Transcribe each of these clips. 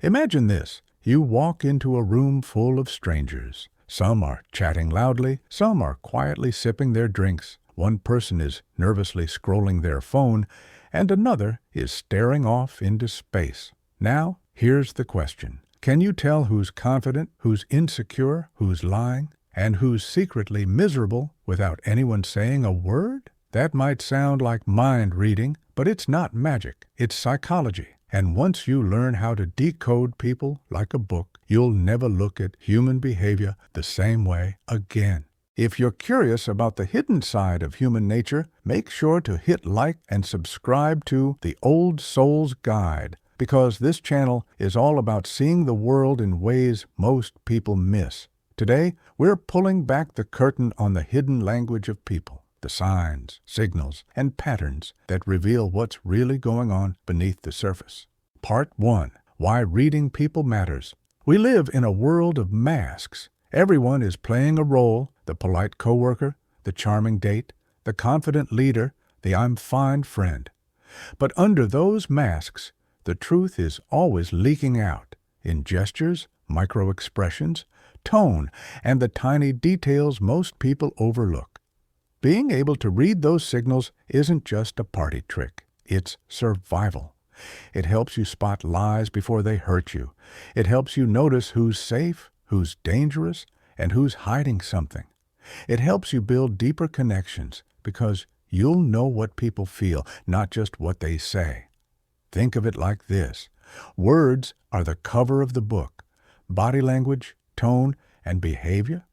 Imagine this. You walk into a room full of strangers. Some are chatting loudly, some are quietly sipping their drinks. One person is nervously scrolling their phone, and another is staring off into space. Now, here's the question. Can you tell who's confident, who's insecure, who's lying, and who's secretly miserable without anyone saying a word? That might sound like mind reading, but it's not magic. It's psychology. And once you learn how to decode people like a book, you'll never look at human behavior the same way again. If you're curious about the hidden side of human nature, make sure to hit like and subscribe to The Old Soul's Guide, because this channel is all about seeing the world in ways most people miss. Today, we're pulling back the curtain on the hidden language of people, the signs, signals, and patterns that reveal what's really going on beneath the surface. Part 1. Why Reading People Matters. We live in a world of masks. Everyone is playing a role: the polite coworker, the charming date, the confident leader, the I'm fine friend. But under those masks, the truth is always leaking out in gestures, micro-expressions, tone, and the tiny details most people overlook. Being able to read those signals isn't just a party trick. It's survival. It helps you spot lies before they hurt you. It helps you notice who's safe, who's dangerous, and who's hiding something. It helps you build deeper connections because you'll know what people feel, not just what they say. Think of it like this. Words are the cover of the book. Body language, tone, and behavior,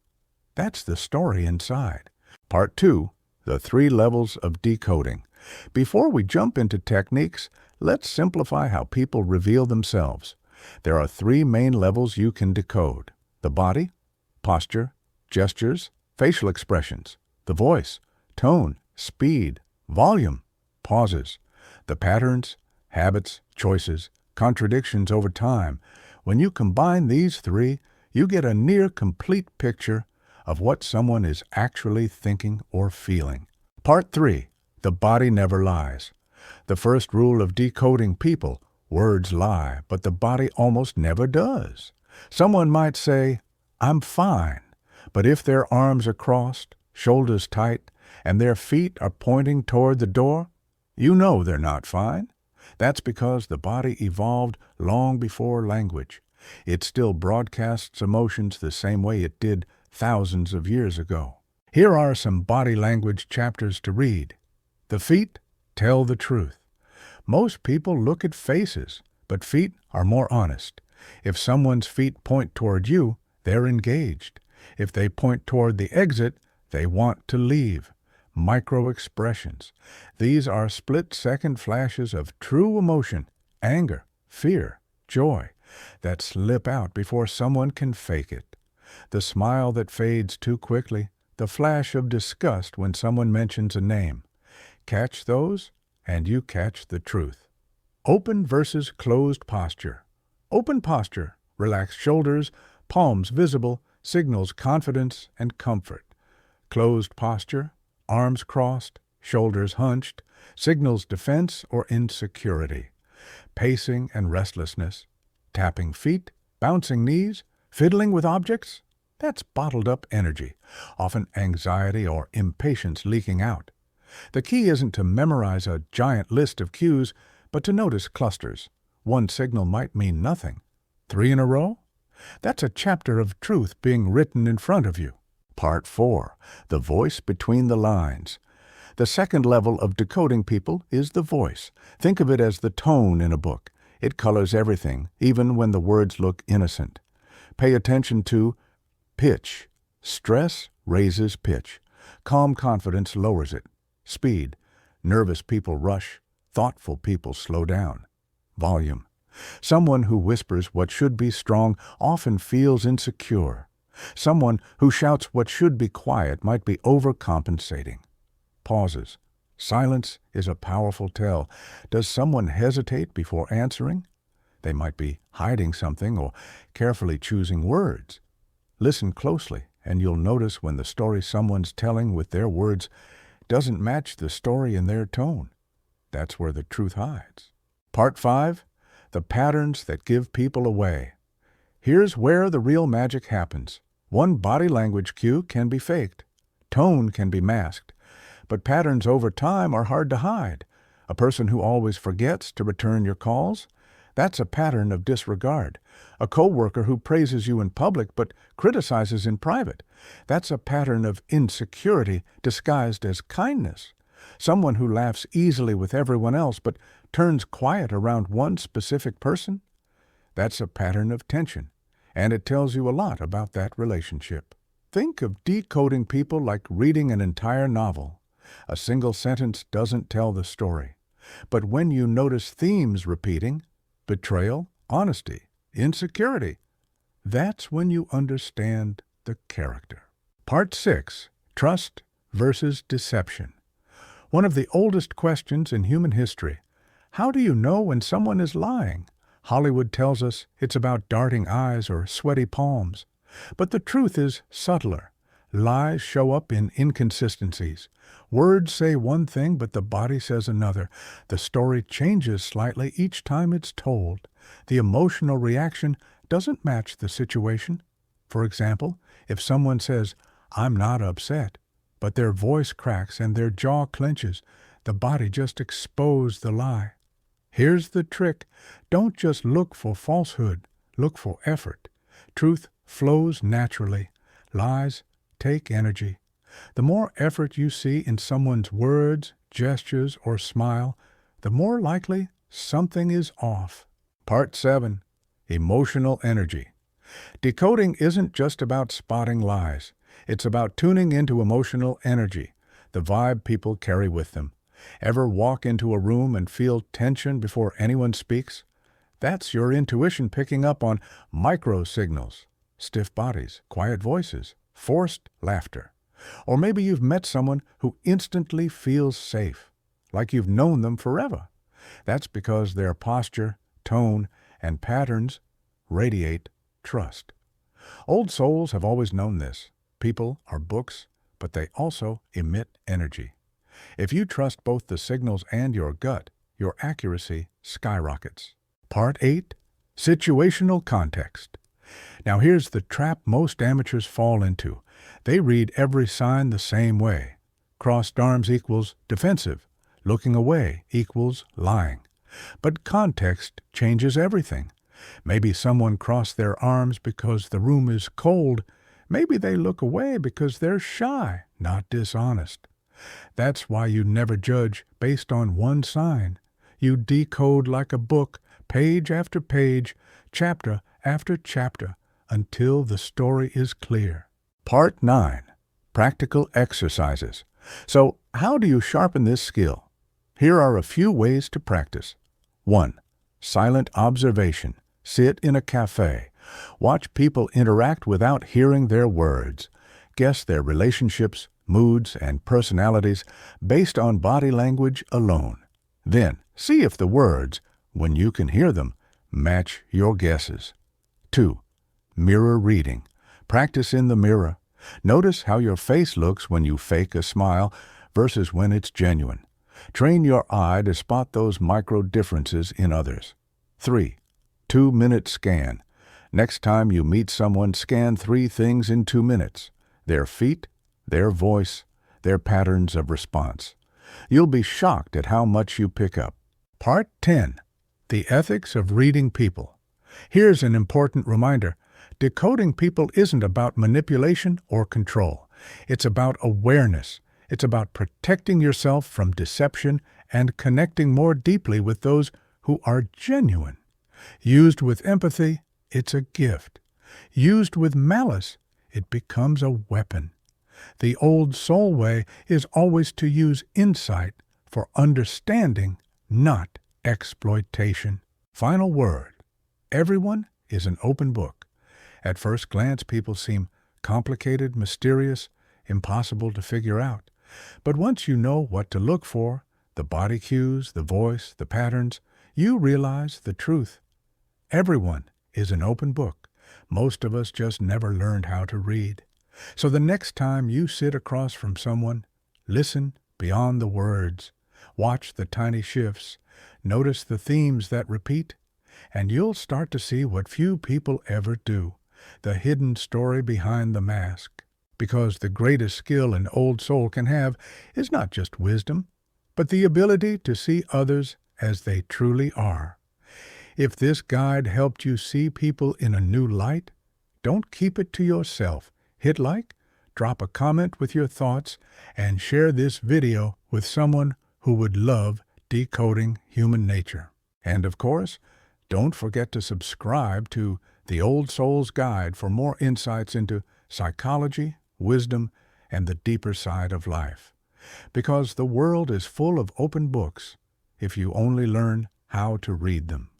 that's the story inside. Part 2. The 3 levels of decoding. Before we jump into techniques, let's simplify how people reveal themselves. There are 3 main levels you can decode: the body, posture, gestures, facial expressions; the voice, tone, speed, volume, pauses; the patterns, habits, choices, contradictions over time. When you combine these 3, you get a near-complete picture of what someone is actually thinking or feeling. Part 3. The body never lies. The first rule of decoding people: words lie, but the body almost never does. Someone might say, "I'm fine," but if their arms are crossed, shoulders tight, and their feet are pointing toward the door, you know they're not fine. That's because the body evolved long before language. It still broadcasts emotions the same way it did thousands of years ago. Here are some body language chapters to read. The feet tell the truth. Most people look at faces, but feet are more honest. If someone's feet point toward you, they're engaged. If they point toward the exit, they want to leave. Micro-expressions. These are split-second flashes of true emotion, anger, fear, joy, that slip out before someone can fake it. The smile that fades too quickly, the flash of disgust when someone mentions a name. Catch those, and you catch the truth. Open versus closed posture. Open posture, relaxed shoulders, palms visible, signals confidence and comfort. Closed posture, arms crossed, shoulders hunched, signals defense or insecurity. Pacing and restlessness, tapping feet, bouncing knees, fiddling with objects, that's bottled up energy, often anxiety or impatience leaking out. The key isn't to memorize a giant list of cues, but to notice clusters. One signal might mean nothing. 3 in a row? That's a chapter of truth being written in front of you. Part 4. The voice between the lines. The second level of decoding people is the voice. Think of it as the tone in a book. It colors everything, even when the words look innocent. Pay attention to pitch. Stress raises pitch. Calm confidence lowers it. Speed. Nervous people rush. Thoughtful people slow down. Volume. Someone who whispers what should be strong often feels insecure. Someone who shouts what should be quiet might be overcompensating. Pauses. Silence is a powerful tell. Does someone hesitate before answering? They might be hiding something or carefully choosing words. Listen closely, and you'll notice when the story someone's telling with their words doesn't match the story in their tone. That's where the truth hides. Part 5. the patterns that give people away. Here's where the real magic happens. One body language cue can be faked. Tone can be masked. But patterns over time are hard to hide. A person who always forgets to return your calls? That's a pattern of disregard. A coworker who praises you in public but criticizes in private? That's a pattern of insecurity disguised as kindness. Someone who laughs easily with everyone else but turns quiet around one specific person? That's a pattern of tension, and it tells you a lot about that relationship. Think of decoding people like reading an entire novel. A single sentence doesn't tell the story. But when you notice themes repeating, betrayal, honesty, insecurity, that's when you understand the character. Part 6. Trust versus Deception. One of the oldest questions in human history. How do you know when someone is lying? Hollywood tells us it's about darting eyes or sweaty palms. But the truth is subtler. Lies show up in inconsistencies. Words say one thing, but the body says another. The story changes slightly each time it's told. The emotional reaction doesn't match the situation. For example, if someone says, "I'm not upset," but their voice cracks and their jaw clenches, the body just exposed the lie. Here's the trick. Don't just look for falsehood. Look for effort. Truth flows naturally. Lies take energy. The more effort you see in someone's words, gestures, or smile, the more likely something is off. Part 7. Emotional Energy. Decoding isn't just about spotting lies. It's about tuning into emotional energy, the vibe people carry with them. Ever walk into a room and feel tension before anyone speaks? That's your intuition picking up on micro signals, stiff bodies, quiet voices, forced laughter. Or maybe you've met someone who instantly feels safe, like you've known them forever. That's because their posture, tone, and patterns radiate trust. Old souls have always known this. People are books, but they also emit energy. If you trust both the signals and your gut, your accuracy skyrockets. Part 8. Situational Context. Now here's the trap most amateurs fall into. They read every sign the same way. Crossed arms equals defensive. Looking away equals lying. But context changes everything. Maybe someone crossed their arms because the room is cold. Maybe they look away because they're shy, not dishonest. That's why you never judge based on one sign. You decode like a book, page after page, chapter after chapter, until the story is clear. Part 9. Practical Exercises. So, how do you sharpen this skill? Here are a few ways to practice. 1. Silent observation. Sit in a cafe. Watch people interact without hearing their words. Guess their relationships, moods, and personalities based on body language alone. Then, see if the words, when you can hear them, match your guesses. 2. Mirror reading. Practice in the mirror. Notice how your face looks when you fake a smile versus when it's genuine. Train your eye to spot those micro differences in others. 3. 2-minute scan. Next time you meet someone, scan 3 things in 2 minutes. Their feet, their voice, their patterns of response. You'll be shocked at how much you pick up. Part 10. The Ethics of Reading People. Here's an important reminder. Decoding people isn't about manipulation or control. It's about awareness. It's about protecting yourself from deception and connecting more deeply with those who are genuine. Used with empathy, it's a gift. Used with malice, it becomes a weapon. The old soul way is always to use insight for understanding, not exploitation. Final word. Everyone is an open book. At first glance, people seem complicated, mysterious, impossible to figure out. But once you know what to look for, the body cues, the voice, the patterns, you realize the truth. Everyone is an open book. Most of us just never learned how to read. So the next time you sit across from someone, listen beyond the words. Watch the tiny shifts. Notice the themes that repeat. and you'll start to see what few people ever do, the hidden story behind the mask. Because the greatest skill an old soul can have is not just wisdom, but the ability to see others as they truly are. If this guide helped you see people in a new light, don't keep it to yourself. Hit like, drop a comment with your thoughts, and share this video with someone who would love decoding human nature. And of course, don't forget to subscribe to The Old Soul's Guide for more insights into psychology, wisdom, and the deeper side of life. Because the world is full of open books if you only learn how to read them.